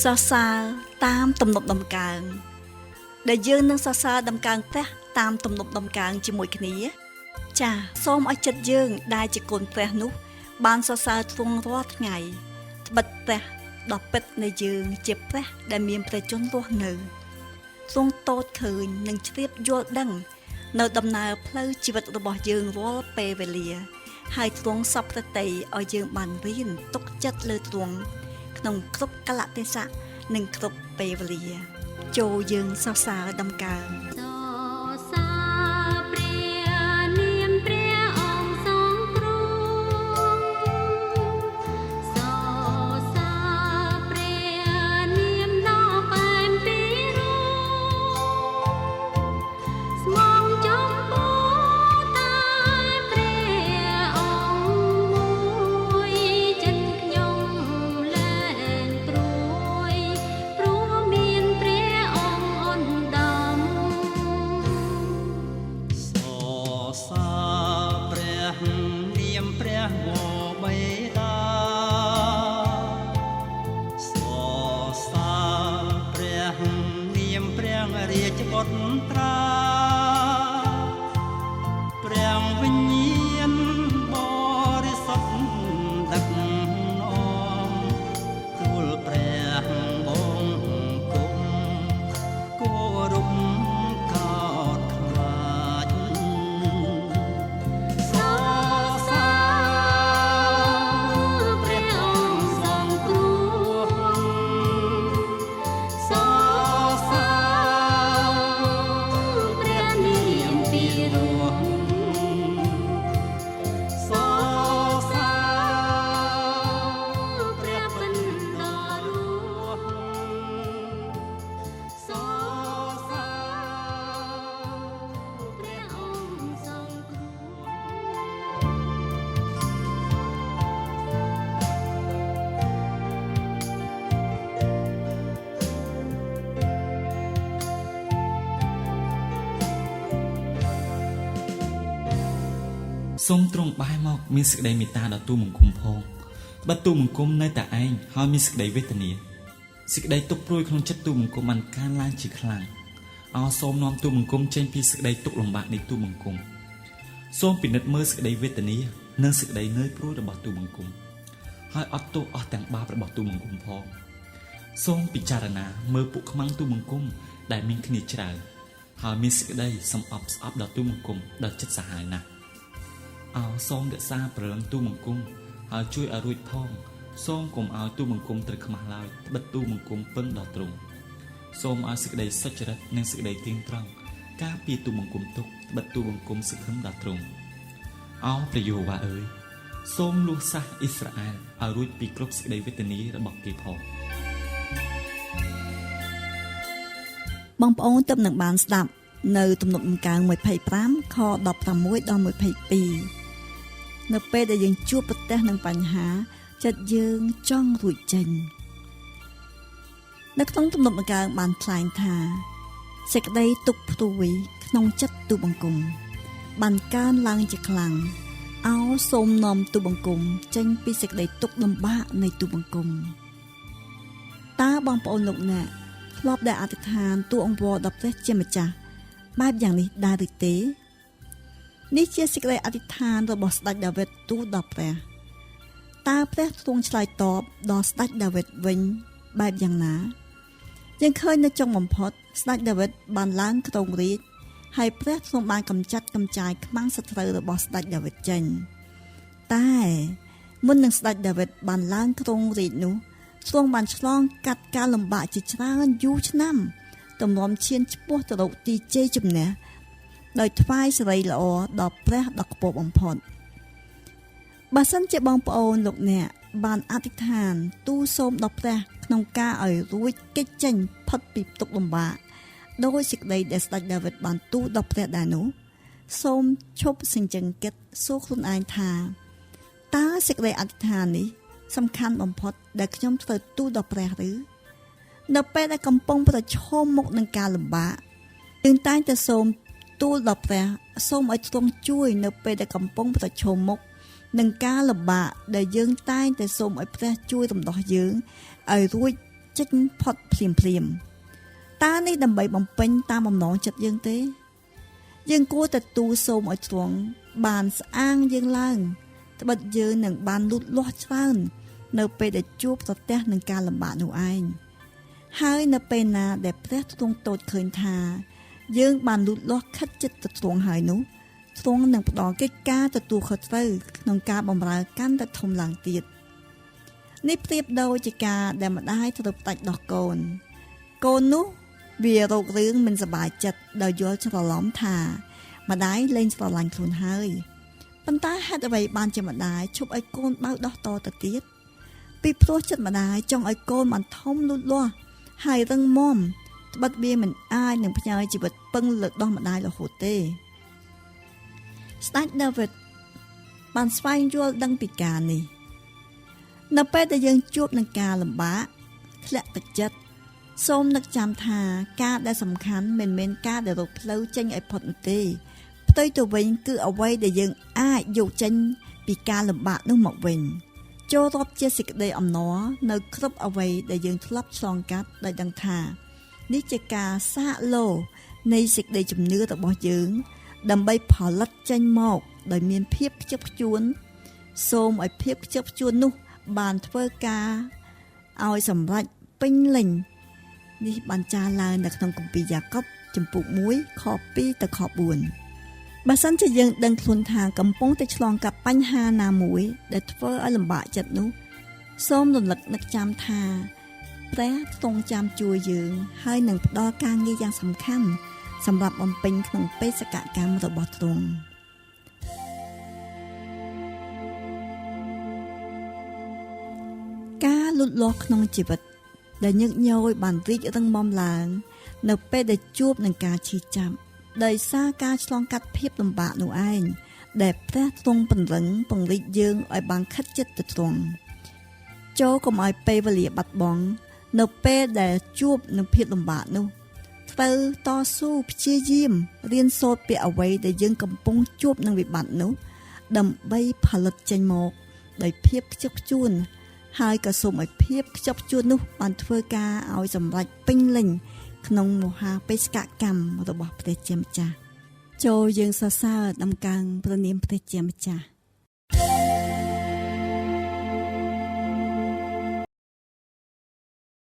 សរសើរតាមទំនុកដំកើងដែលយើងនឹងសរសើរដំកើងព្រះតាមទំនុកដំកើងជាមួយគ្នាចា៎សូមឲ្យចិត្តយើងដែលជាកូនព្រះនោះបានសរសើរទ្រង់រាល់ថ្ងៃត្បិតព្រះដ៏ពិតនៃយើងជាព្រះដែលមានព្រះជន្មរស់នៅទ្រង់តូចឃើញនិងជ្រាបយល់ដឹងនៅដំណើរផ្លូវជីវិតរបស់យើងរាល់ពេលវេលាហើយទ្រង់សពប្រតិឲ្យយើងបានរៀនទុកចិត្តលើទ្រង់ក្នុងគ្រប់កលៈទេសៈនិងគ្រប់ពេលវេលាចូលយើងសរសើរដំកើងសូមទ្រង់បែរមកមានសេចក្តីមេត្តាដល់ទូលបង្គំផងបើទូលបង្គំនៅតែឯងហើយមានសេចក្តីវេទនាសេចក្តីទុក្ខព្រួយក្នុងចិត្តទូលបង្គំបានកើនឡើងជាខ្លាំងអោសូមនាំទូលបង្គំចេញពីសេចក្តីទុក្ខលំបាកនៃទូលបង្គំសូមពិនិត្យមើលសេចក្តីវេទនានិងសេចក្តីនឿយព្រួយរបស់ទូលបង្គំហើយអត់ទោសអស់ទាំងបាបរបស់ទូលបង្គំផងសូមពិចារណាមើលពួកខ្មាំងទូលបង្គំដែលមានគ្នាច្រើនហើយមានសេចក្តីសំអប់ស្អប់ដល់ទូលបង្គំដល់ចិត្តសាហាវណាស់អោសូមរក្សាព្រលឹងទូលបង្គំហើយជួយឲ្យរួចផងសូមកុំឲ្យទូលបង្គំត្រូវខ្មាស់ឡើយត្បិតទូលបង្គំពឹងដល់ទ្រង់សូមឲ្យសេចក្តីសុចរិតនិងសេចក្តីទៀងត្រង់ការពារទូលបង្គំទុកត្បិតទូលបង្គំសង្ឃឹមដល់ទ្រង់អោព្រះយេហូវ៉ាអើយសូមលួសសាសអ៊ីស្រាអែលឲ្យរួចពីគ្រប់សេចក្តីវេទនារបស់គេផងបងប្អូនទើបនឹងបានស្ដាប់នៅទំនុកដំកើង25ខ16ដល់22នៅពេលដែលយើងជួបប្រទះនឹងបញ្ហាចិត្តយើងចង់រួចចេញនៅក្នុងទំនុកដំកើងបានថ្លែងថាសេចក្តីទុក្ខព្រួយក្នុងចិត្តទូលបង្គំបានកើនឡើងជាខ្លាំងអោសូមនាំទូលបង្គំចេញពីសេចក្តីទុក្ខលំបាកនៃទូលបង្គំតើបងប្អូនលោកអ្នកធ្លាប់ដែលអធិដ្ឋានទូលអង្វរដល់ព្រះជាម្ចាស់បែបយ៉ាងនេះដែរឬទេនេះជាសេចក្តីអធិដ្ឋានរបស់ស្ដេចដាវីតទូលដល់ព្រះតើព្រះទ្រង់ឆ្លើយតបដល់ស្ដេចដាវីតវិញបែបយ៉ាងណាយើងឃើញនៅចុងបំផុតស្ដេចដាវីតបានឡើងគ្រងរាជ្យហើយព្រះទ្រង់បានកម្ចាត់កម្ចាយខ្មាំងសត្រូវរបស់ស្ដេចដាវីតចេញតែមុននឹងស្ដេចដាវីតបានឡើងគ្រងរាជ្យនោះទ្រង់បានឆ្លងកាត់ការលំបាកជាច្រើនយូរឆ្នាំទម្រាំឈានឆ្ពោះទៅរកទីជ័យជំនះដោយថ្វាយសិរីល្អដល់ព្រះដ៏ខ្ពស់បំផុតបើសិនជាបងប្អូនលោកអ្នកបានអធិដ្ឋានទូលសូមដល់ព្រះក្នុងការឲ្យរួចគេចចេញផុតពីទុក្ខលំបាកដោយសេចក្តីដែលស្ដេចដាវីតបានទូលដល់ព្រះដែរនោះសូមឈប់សេចក្តីគិតសួរខ្លួនឯងថាតើសេចក្តីអធិដ្ឋាននេះសំខាន់បំផុតដែលខ្ញុំត្រូវទូលដល់ព្រះឬនៅពេលដែលកំពុងប្រឈមមុខនឹងការលំបាកយើងតែងតែសូមទូលដល់ព្រះសូមឲ្យទ្រង់ជួយនៅពេលដែលកំពុងប្រឈមមុខនឹងការលំបាកដែលយើងតែងតែសូមឲ្យព្រះជួយរំដោះយើងឲ្យរួច ចេញផុតភ្លាមតើនេះដើម្បីបំពេញតាមបំណងចិត្តយើងទេយើងគួរតែទូលសូមឲ្យទ្រង់បានស្អាងយើងឡើងត្បិតយើងនឹងបានលូតលាស់ច្រើននៅពេលដែលជួបប្រទះនឹងការលំបាកនោះឯងហើយនៅពេលណាដែលព្រះទ្រង់តូចឃើញថាយើងបានលូតលាស់ខិតជិតទៅទ្រង់ហើយនោះទ្រង់នឹងផ្ដល់កិច្ចការទទួលខុសត្រូវក្នុងការបម្រើកាន់តែធំឡើងទៀតនេះប្រៀបដូចជាការដែលម្ដាយត្រូវផ្ដាច់ដោះកូនកូននោះវារោគរឿងមិនសប្បាយចិត្តដោយយល់ច្រឡំថាម្ដាយលែងស្រឡាញ់ខ្លួនហើយប៉ុន្តែហេតុអ្វីបានជាម្ដាយឈប់ឲ្យកូនបើដោះតទៅទៀតពីព្រោះចិត្តម្ដាយចង់ឲ្យកូនបានធំលូតលាស់ហើយរឹងមាំត្បិតវាមិនអាចនឹងផ្ញើជីវិតពឹងលើដោះម្ដាយរហូតទេស្ដេចដាវីតបានស្វែងយល់ដឹងពីការនេះនៅពេលដែលយើងជួបនឹងការលំបាកធ្លាក់ទឹកចិត្តសូមនឹកចាំថាការដែលសំខាន់មិនមែនការដែលរកផ្លូវចេញឲ្យផុតនោះទេផ្ទុយទៅវិញគឺអ្វីដែលយើងអាចយកចេញពីការលំបាកនោះមកវិញចូលរាប់ជាសេចក្តីអំណរនៅគ្រប់អ្វីដែលយើងធ្លាប់ឆ្លងកាត់ដោយដឹងថានេះជាការសាកលោនៃសេចក្តីជំនឿរបស់យើងដើម្បីផលិតចេញមកដោយមានភាពខ្ជាប់ខ្ជួនសូមឲ្យភាពខ្ជាប់ខ្ជួននោះបានធ្វើការឲ្យសម្រេចពេញលេញនេះបានចារឡើងនៅក្នុងគម្ពីរយ៉ាកុបចំពុក1ខ2ទៅខ4បើសិនជាយើងដឹងខ្លួនថាកំពុងតែឆ្លងកាត់បញ្ហាណាមួយដែលធ្វើឲ្យលំបាកចិត្តនោះសូមរលឹកនឹកចាំថាព្រះទ្រង់ចាំជួយយើងហើយនឹងផ្ដល់ការងារយ៉ាងសំខាន់សម្រាប់បំពេញក្នុងបេសកកម្មរបស់ទ្រង់ការលូតលាស់ក្នុងជីវិតដែលញឹកញយបានរីករឹងមាំឡើងនៅពេលដែលជួបនឹងការឈឺចាប់ដោយសារការឆ្លងកាត់ភាពលំបាកនោះឯងដែលព្រះទ្រង់ពង្រឹងពង្រីកយើងឲ្យបានខិតជិតទៅទ្រង់ចូលកុំឲ្យពេលវេលាបាត់បង់នៅពេលដែលជួបនឹងភាពលំបាកនោះត្រូវតស៊ូព្យាយាមរៀនសូត្រពីអ្វីដែលយើងកំពុងជួបនឹងវិបត្តិនោះដើម្បីផលិតចេញមកដោយភាពខ្ជាប់ខ្ជួនហើយក៏សូមឲ្យភាពខ្ជាប់ខ្ជួននោះបានធ្វើការឲ្យសម្រេចពេញលេញក្នុងមហាបេសកកម្មរបស់ព្រះជាម្ចាស់ចូលយើងសរសើរដំណើរព្រះនាមព្រះជាម្ចាស់